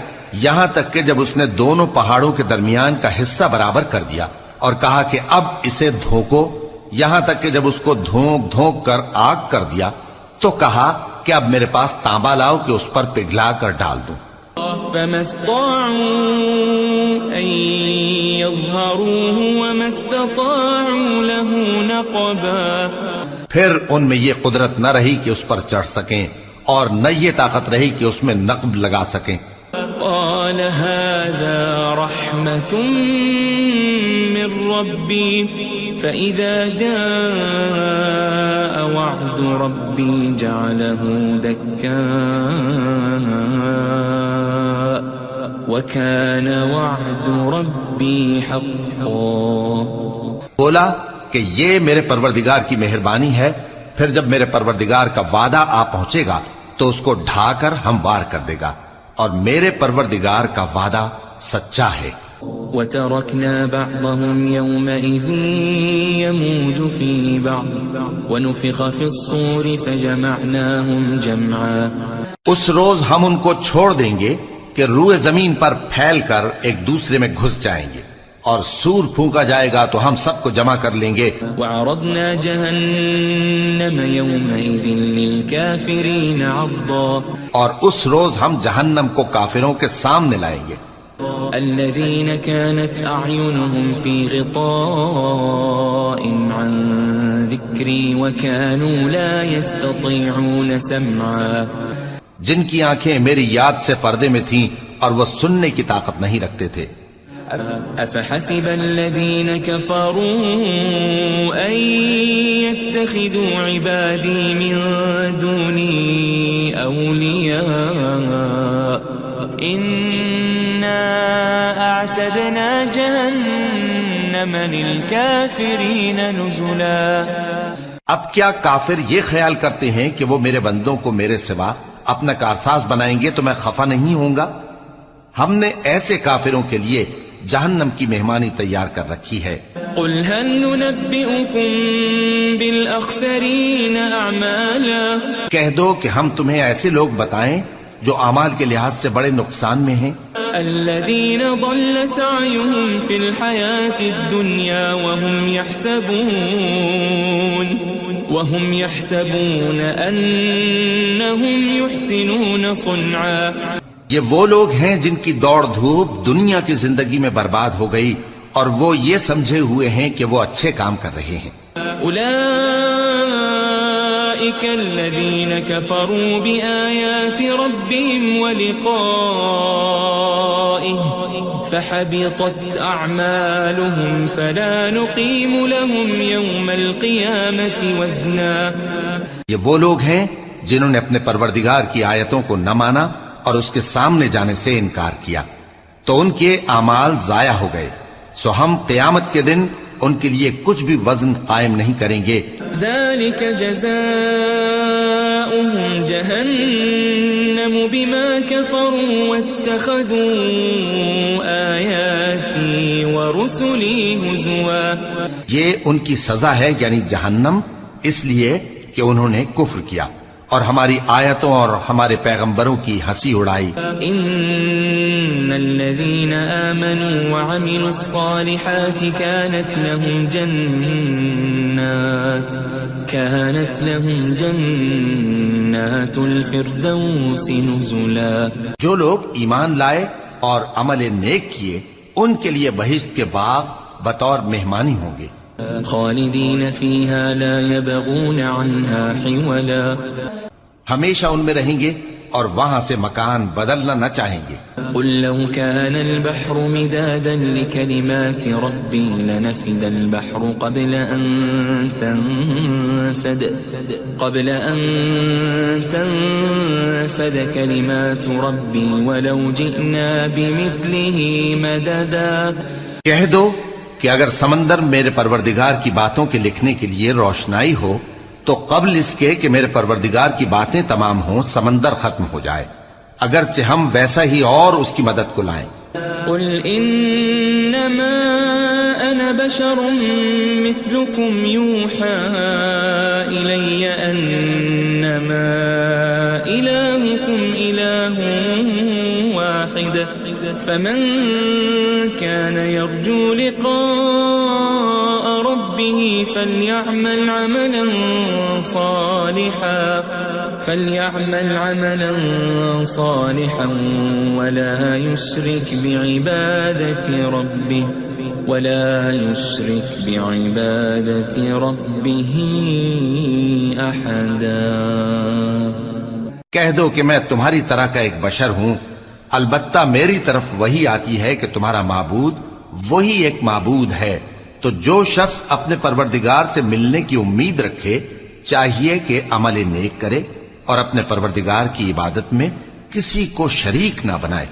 یہاں تک کہ جب اس نے دونوں پہاڑوں کے درمیان کا حصہ برابر کر دیا اور کہا کہ اب اسے دھوکو، یہاں تک کہ جب اس کو دھونک دھونک کر آگ کر دیا تو کہا کہ اب میرے پاس تانبا لاؤ کہ اس پر پگھلا کر ڈال دوں. فما استطاعوا أن يظهروه وما استطاعوا له نقبا. پھر ان میں یہ قدرت نہ رہی کہ اس پر چڑھ سکیں اور نہ یہ طاقت رہی کہ اس میں نقب لگا سکیں. قال هذا رحمة من ربي فإذا جاء وعد ربي جعله دكا وكان وعد ربي حقا. بولا کہ یہ میرے پروردگار کی مہربانی ہے، پھر جب میرے پروردگار کا وعدہ آ پہنچے گا تو اس کو ڈھا کر ہموار کر دے گا، اور میرے پروردگار کا وعدہ سچا ہے. وَتَرَكْنَا بَعْضَهُمْ يَوْمَئِذٍ يَمُوجُ فِي بَعْضٍ وَنُفِخَ فِي الصُّورِ فَجَمَعْنَاهُمْ جَمْعًا. اس روز ہم ان کو چھوڑ دیں گے کہ روئے زمین پر پھیل کر ایک دوسرے میں گھس جائیں گے، اور سور پھونکا جائے گا تو ہم سب کو جمع کر لیں گے. وعرضنا جهنم يومئذ للكافرين عرضا اور اس روز ہم جہنم کو کافروں کے سامنے لائیں گے. الذين كانت أعينهم في غطاء عن ذكري وكانوا لا يستطيعون سمعا جن کی آنکھیں میری یاد سے پردے میں تھیں اور وہ سننے کی طاقت نہیں رکھتے تھے. أفحسب الذين كفروا أن يتخذوا عبادي من دوني أولياء إنا أعتدنا جهنم للكافرين نزلا. اب کیا کافر یہ خیال کرتے ہیں کہ وہ میرے بندوں کو میرے سوا اپنا کارساز بنائیں گے تو میں خفا نہیں ہوں گا؟ ہم نے ایسے کافروں کے لیے جہنم کی مہمانی تیار کر رکھی ہے. قل هل ننبئكم بالأخسرين أعمالا کہہ دو کہ ہم تمہیں ایسے لوگ بتائیں جو اعمال کے لحاظ سے بڑے نقصان میں ہیں. الذين ضل سعيهم في الحياة الدنيا وهم يحسبون أنهم يحسنون صنعا. یہ وہ لوگ ہیں جن کی دوڑ دھوپ دنیا کی زندگی میں برباد ہو گئی اور وہ یہ سمجھے ہوئے ہیں کہ وہ اچھے کام کر رہے ہیں. أولئك الذين كفروا بآيات ربهم ولقائه فحبطت أعمالهم فلا نقيم لهم يوم القيامة وزنا. یہ وہ لوگ ہیں جنہوں نے اپنے پروردگار کی آیتوں کو نہ مانا اور اس کے سامنے جانے سے انکار کیا تو ان کے اعمال ضائع ہو گئے، سو ہم قیامت کے دن ان کے لیے کچھ بھی وزن قائم نہیں کریں گے. ذلك جزاؤهم جهنم بما كفروا واتخذوا آياتي ورسلي هزوا. یہ ان کی سزا ہے یعنی جہنم، اس لیے کہ انہوں نے کفر کیا اور ہماری آیتوں اور ہمارے پیغمبروں کی ہنسی اڑائی. ان الذين آمنوا وعملوا الصالحات كانت لهم جنات الفردوس نزلا. جو لوگ ایمان لائے اور عمل نیک کیے ان کے لیے بہشت کے باغ بطور مہمانی ہوں گے. خالدین فیہا لا یبغون عنہا حولا. ہمیشہ ان میں رہیں گے اور وہاں سے مکان بدلنا نہ چاہیں گے. قل لو كان البحر مدادا لكلمات ربي لنفد البحر قبل أن تنفد كلمات ربي ولو جئنا بمثله مددا. کہہ دو کہ اگر سمندر میرے پروردگار کی باتوں کے لکھنے کے لیے روشنائی ہو تو قبل اس کے کہ میرے پروردگار کی باتیں تمام ہوں سمندر ختم ہو جائے، اگرچہ ہم ویسا ہی اور اس کی مدد کو لائیں. قل انما انا بشر مثلكم يوحى الي انما الهكم اله واحد فمن كان يرجو لقاء ربه فليعمل عملا صالحا ولا يشرك بعبادة ربه أحدا. کہہ دو کہ میں تمہاری طرح کا ایک بشر ہوں، البتہ میری طرف وہی آتی ہے کہ تمہارا معبود وہی ایک معبود ہے. تو جو شخص اپنے پروردگار سے ملنے کی امید رکھے چاہیے کہ عمل نیک کرے اور اپنے پروردگار کی عبادت میں کسی کو شریک نہ بنائے.